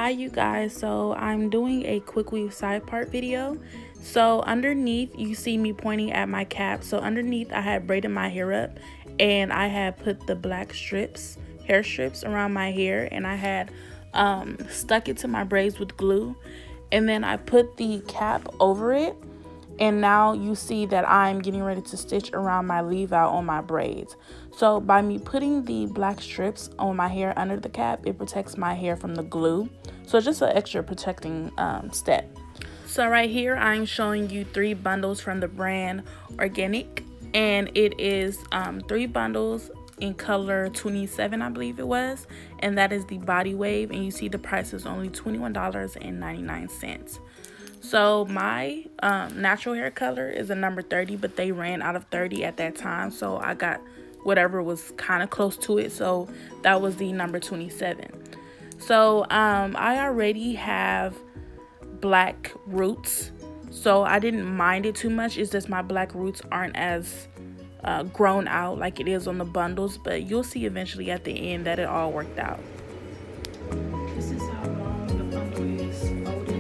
Hi you guys, so I'm doing a quick weave side part video. So underneath you see me pointing at my cap. So underneath I had braided my hair up and I had put the black hair strips around my hair, and I had stuck it to my braids with glue, and then I put the cap over it. And now you see that I'm getting ready to stitch around my leave out on my braids. So by me putting the black strips on my hair under the cap, it protects my hair from the glue. So it's just an extra protecting step. So right here, I'm showing you 3 bundles from the brand Organique. And it is 3 bundles in color 27, I believe it was. And that is the body wave. And you see the price is only $21.99. So my natural hair color is a number 30, but they ran out of 30 at that time, so I got whatever was kind of close to it, so that was the number 27. So I already have black roots, so I didn't mind it too much. It's just my black roots aren't as grown out like it is on the bundles, but you'll see eventually at the end that it all worked out. This is how long the bundle is folded.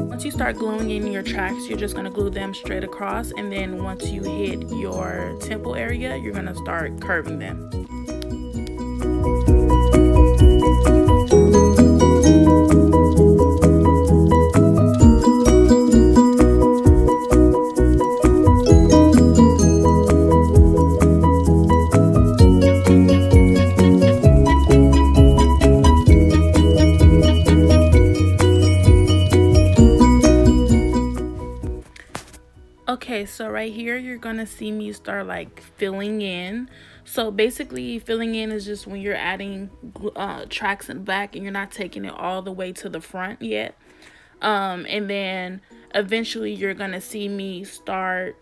Once you start gluing in your tracks, you're just going to glue them straight across, and then once you hit your temple area, you're going to start curving them. Okay, so right here you're gonna see me start like filling in. So basically filling in is just when you're adding tracks in the back and you're not taking it all the way to the front yet. And then eventually you're gonna see me start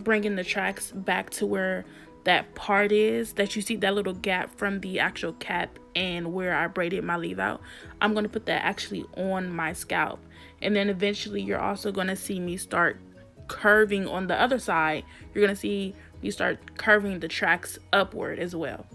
bringing the tracks back to where that part is that you see, that little gap from the actual cap and where I braided my leave out. I'm gonna put that actually on my scalp, and then eventually you're also gonna see me start curving on the other side. You're gonna see you start curving the tracks upward as well.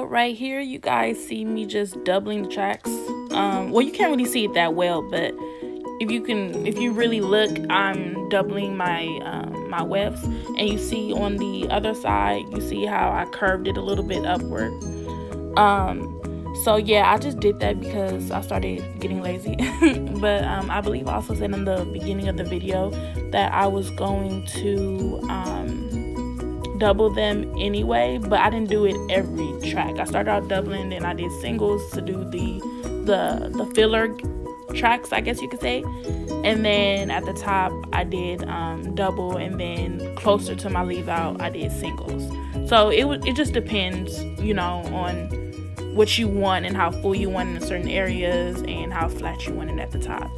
Right here you guys see me just doubling the tracks. Well, you can't really see it that well, but if you really look, I'm doubling my my wefts, and you see on the other side, you see how I curved it a little bit upward. So yeah, I just did that because I started getting lazy. But I believe I also said in the beginning of the video that I was going to double them anyway, but I didn't do it every track. I started out doubling, then I did singles to do the filler tracks, I guess you could say, and then at the top I did double, and then closer to my leave out I did singles. So it just depends, you know, on what you want and how full you want in certain areas and how flat you want it at the top.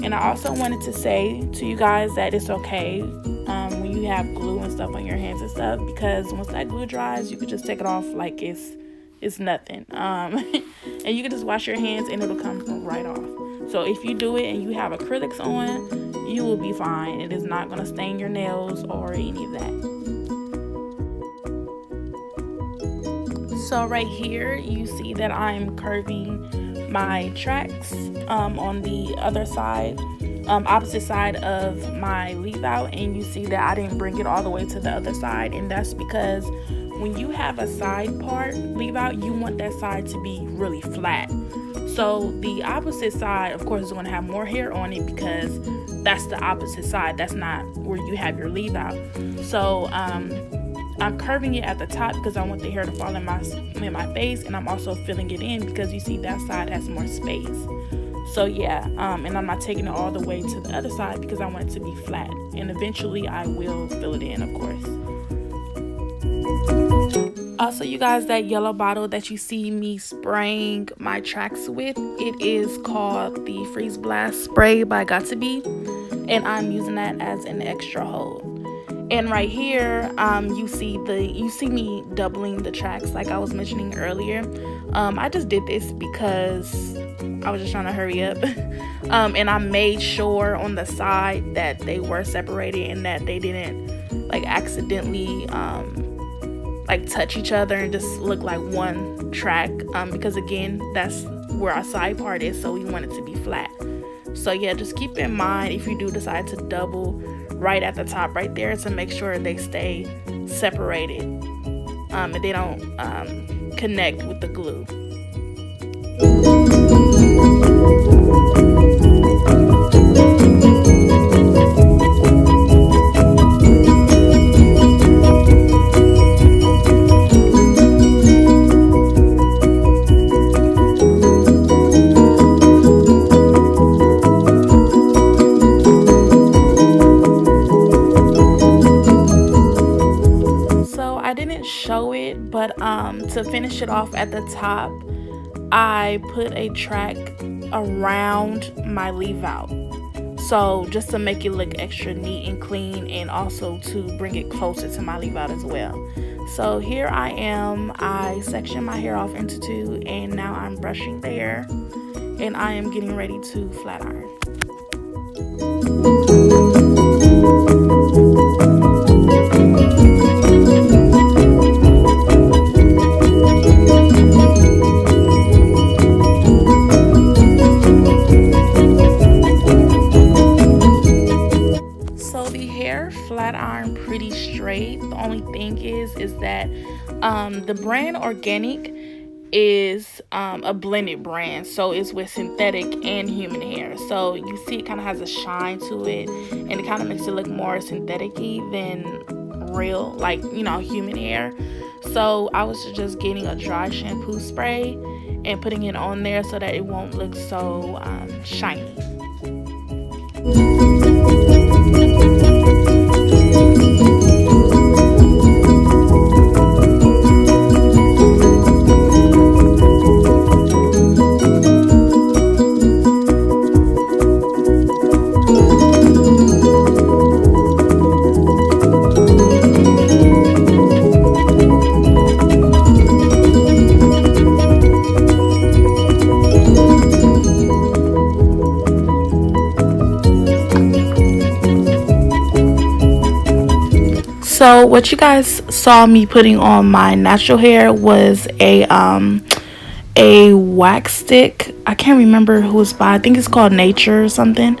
And I also wanted to say to you guys that it's okay when you have glue and stuff on your hands and stuff, because once that glue dries, you can just take it off like it's nothing. And you can just wash your hands and it'll come right off. So if you do it and you have acrylics on, you will be fine. It is not going to stain your nails or any of that. So right here you see that I'm curving my tracks on the other side, opposite side of my leave out, and you see that I didn't bring it all the way to the other side, and that's because when you have a side part leave out, you want that side to be really flat. So the opposite side, of course, is going to have more hair on it because that's the opposite side. That's not where you have your leave out. So I'm curving it at the top because I want the hair to fall in my face, and I'm also filling it in because you see that side has more space. So yeah, and I'm not taking it all the way to the other side because I want it to be flat, and eventually I will fill it in, of course. Also, you guys, that yellow bottle that you see me spraying my tracks with, it is called the Freeze Blast Spray by Got2b, and I'm using that as an extra hold. And right here, you see me doubling the tracks like I was mentioning earlier. I just did this because I was just trying to hurry up. And I made sure on the side that they were separated and that they didn't like accidentally like touch each other and just look like one track, because again, that's where our side part is, so we want it to be flat. So yeah, just keep in mind if you do decide to double right at the top right there to make sure they stay separated and they don't connect with the glue. Show it, but to finish it off at the top, I put a track around my leave out, so just to make it look extra neat and clean, and also to bring it closer to my leave out as well. So here I am, I section my hair off into two, and now I'm brushing the hair and I am getting ready to flat iron. Flat iron pretty straight. The only thing is that the brand Organique is a blended brand, so it's with synthetic and human hair. So you see it kind of has a shine to it, and it kind of makes it look more synthetic-y than real, like, you know, human hair. So I was just getting a dry shampoo spray and putting it on there so that it won't look so shiny. So what you guys saw me putting on my natural hair was a wax stick. I can't remember who it's by. I think it's called Nature or something.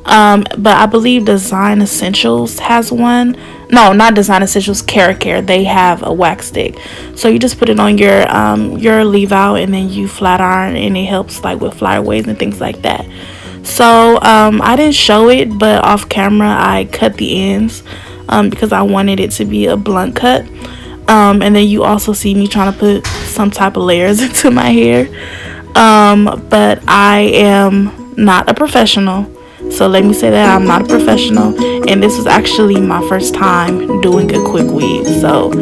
But I believe Design Essentials has one. No, not Design Essentials, Care. They have a wax stick. So you just put it on your leave out, and then you flat iron, and it helps like with flyaways and things like that. So I didn't show it, but off camera I cut the ends because I wanted it to be a blunt cut. And then you also see me trying to put some type of layers into my hair. But I am not a professional. So let me say that I'm not a professional. And this was actually my first time doing a quick weave. So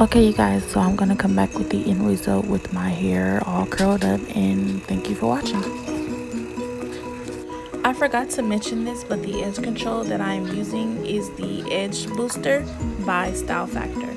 Okay, you guys, so I'm gonna come back with the end result with my hair all curled up, and thank you for watching. I forgot to mention this, but the edge control that I'm using is the Edge Booster by Style Factor.